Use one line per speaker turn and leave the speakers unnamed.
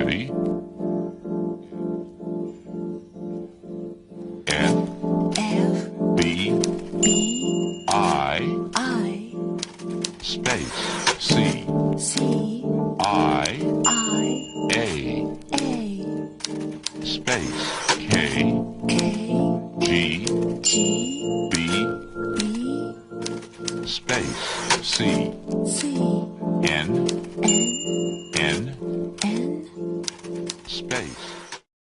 Ready? F B I space C I A space K G B space C N space